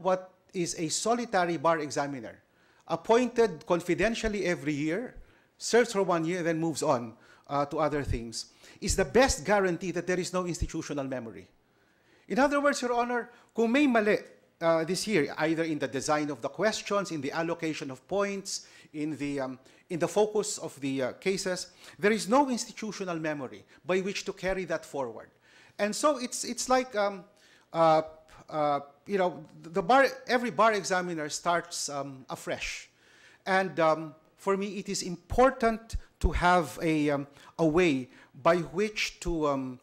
what is a solitary bar examiner, appointed confidentially every year, serves for 1 year, then moves on to other things, is the best guarantee that there is no institutional memory. In other words, Your Honor, kung may mali this year, either in the design of the questions, in the allocation of points, in the focus of the cases, there is no institutional memory by which to carry that forward. And so it's like, you know, every bar examiner starts afresh. And for me, it is important to have a way by which to,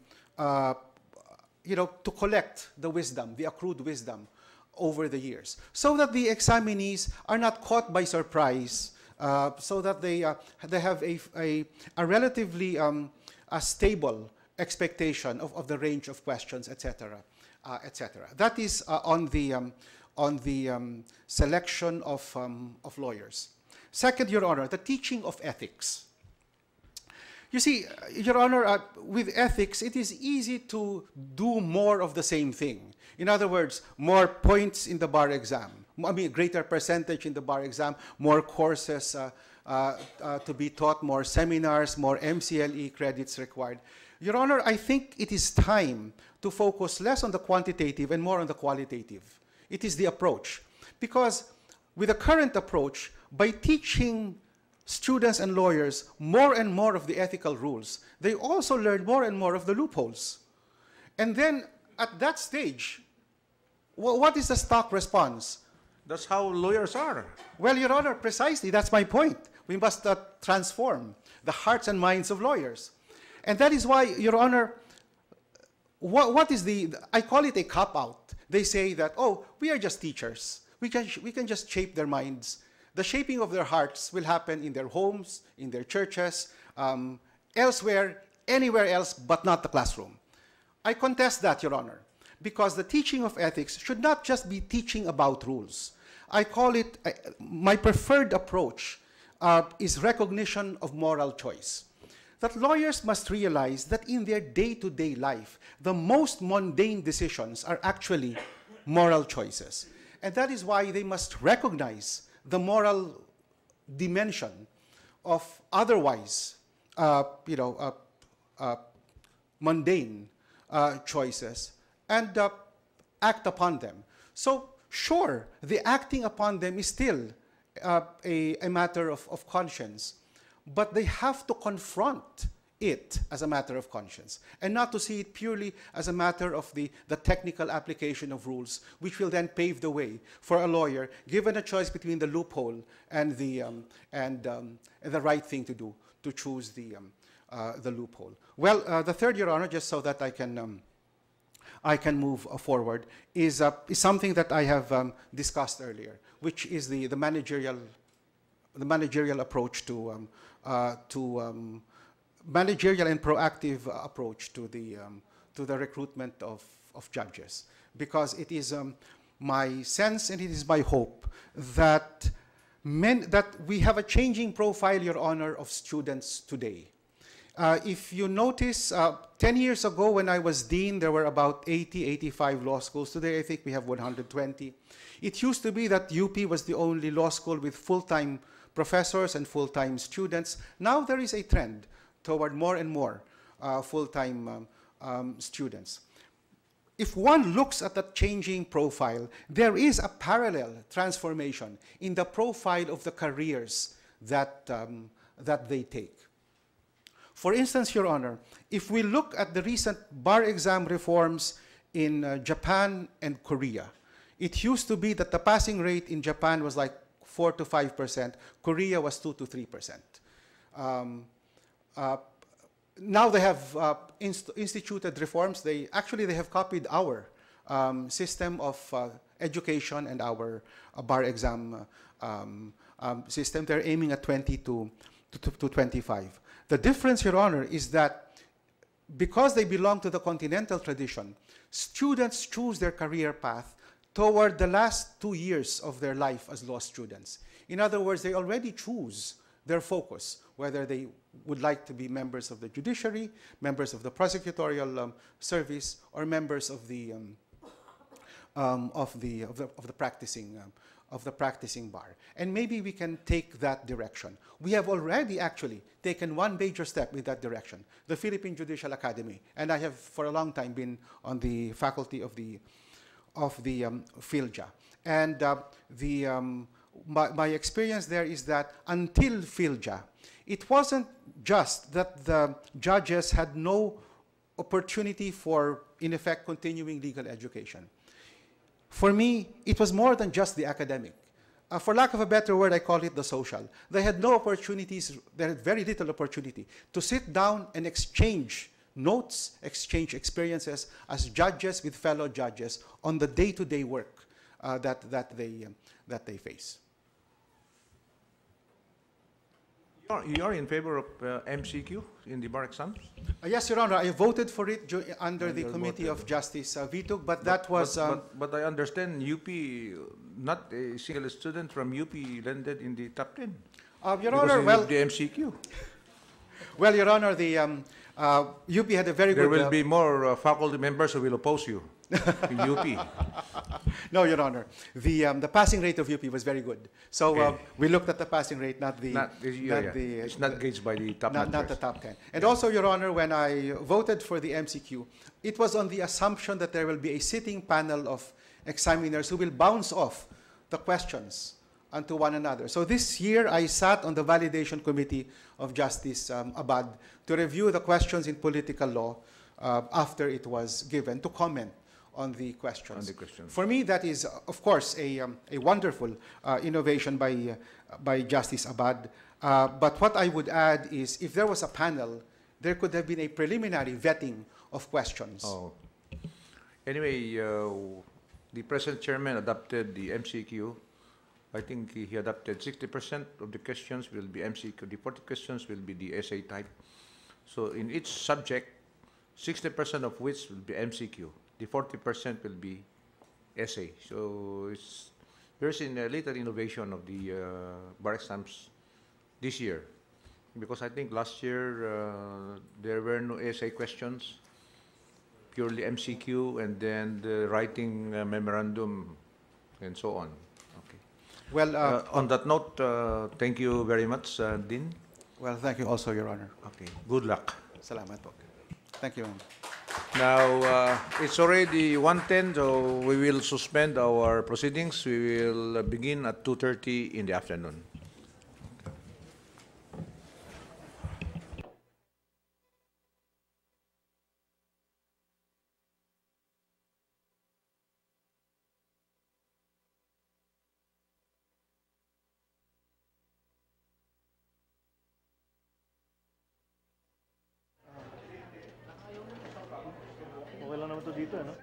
you know, to collect the wisdom, the accrued wisdom over the years, so that the examinees are not caught by surprise, so that they have a relatively a stable expectation of the range of questions, etc., etc. That is on the selection of lawyers. Second, Your Honor, the teaching of ethics. You see, Your Honor, with ethics, it is easy to do more of the same thing. In other words, more points in the bar exam. I mean, greater percentage in the bar exam, more courses to be taught, more seminars, more MCLE credits required. Your Honor, I think it is time to focus less on the quantitative and more on the qualitative. It is the approach. Because with the current approach, by teaching students and lawyers more and more of the ethical rules, they also learn more and more of the loopholes. And then at that stage, what is the stock response? That's how lawyers are. Well, Your Honor, precisely, that's my point. We must transform the hearts and minds of lawyers. And that is why, Your Honor, what is I call it a cop-out. They say that, oh, we are just teachers. We can just shape their minds. The shaping of their hearts will happen in their homes, in their churches, elsewhere, anywhere else, but not the classroom. I contest that, Your Honor, because the teaching of ethics should not just be teaching about rules. I call it, my preferred approach is recognition of moral choice. That lawyers must realize that in their day-to-day life, the most mundane decisions are actually moral choices. And that is why they must recognize the moral dimension of otherwise, you know, mundane choices and act upon them. So, sure, the acting upon them is still a matter of conscience, but they have to confront it as a matter of conscience and not to see it purely as a matter of the technical application of rules, which will then pave the way for a lawyer, given a choice between the loophole and the right thing to do, to choose the loophole. Well, the third, Your Honor, just so that I can move forward, is something that I have discussed earlier, which is the managerial approach to managerial and proactive approach to the recruitment of judges, because it is my sense and it is my hope that we have a changing profile, Your Honor, of students today. If you notice, 10 years ago when I was dean, there were about 80, 85 law schools. Today, I think we have 120. It used to be that UP was the only law school with full-time professors and full-time students. Now there is a trend toward more and more full-time students. If one looks at that changing profile, there is a parallel transformation in the profile of the careers that they take. For instance, Your Honor, if we look at the recent bar exam reforms in Japan and Korea, it used to be that the passing rate in Japan was like 4 to 5%. Korea was 2 to 3%. Now they have instituted reforms. They have copied our system of education and our bar exam system. They're aiming at 20 to 25. The difference, Your Honor, is that because they belong to the continental tradition, students choose their career path toward the last 2 years of their life as law students. In other words, they already choose their focus, whether they would like to be members of the judiciary, members of the prosecutorial service, or members of the of the practicing bar. And maybe we can take that direction. We have already actually taken one major step in that direction, the Philippine Judicial Academy. And I have for a long time been on the faculty of the PhilJA. And my experience there is that until PhilJA, it wasn't just that the judges had no opportunity for, in effect, continuing legal education. For me, it was more than just the academic. For lack of a better word, I call it the social. They had no opportunities, they had very little opportunity to sit down and exchange notes, exchange experiences as judges with fellow judges on the day-to-day work that they face. You are in favor of MCQ in the bar exams? Yes, Your Honor, I voted for it under the Committee of Justice Vitug, but that was... But I understand UP, not a single student from UP landed in the top 10. Your Honor, well... the MCQ. Well, Your Honor, the UP had a very good... There will be more faculty members who will oppose you in UP. No, Your Honor. The passing rate of UP was very good. So okay. We looked at the passing rate, it's not gauged by the top 10. Not the top 10. And also, Your Honor, when I voted for the MCQ, it was on the assumption that there will be a sitting panel of examiners who will bounce off the questions onto one another. So this year, I sat on the Validation Committee of Justice Abad to review the questions in political law after it was given, to comment on the questions. For me, that is, of course, a wonderful innovation by Justice Abad. But what I would add is, if there was a panel, there could have been a preliminary vetting of questions. Oh. Anyway, the present chairman adopted the MCQ. I think he adopted 60% of the questions will be MCQ. The 40 questions will be the essay type. So in each subject, 60% of which will be MCQ. The 40% will be essay. So there's a little innovation of the bar exams this year. Because I think last year there were no essay questions, purely MCQ, and then the writing memorandum and so on. Okay. Well, on that note, thank you very much, Dean. Well, thank you also, Your Honor. Okay. Good luck. Salamat po. Thank you, ma'am. Now, it's already 1:10, so we will suspend our proceedings. We will begin at 2:30 in the afternoon. Okay lang naman to dito, no?